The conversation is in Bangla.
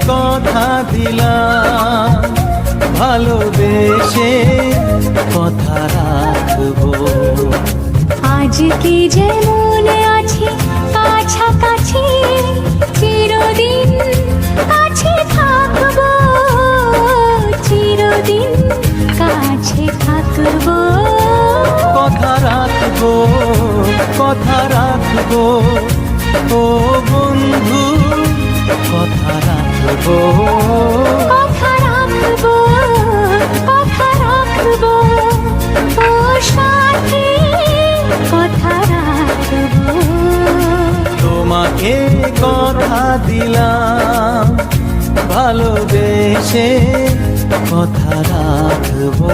কথা দিলাম, ভালোবেসে কথা রাখবো। আজকে যেমন আছি কাছাকাছি, চিরদিন কাছে থাকবো, চিরদিন কাছে থাকবো। কথা রাখবো, কথা রাখবো, ও বন্ধু কথা রাখবো। কথা রাখবো, কথা রাখবো, ও সাথী কথা রাখবো। তোমাকে কথা দিলাম, ভালোবেসে কথা রাখবো।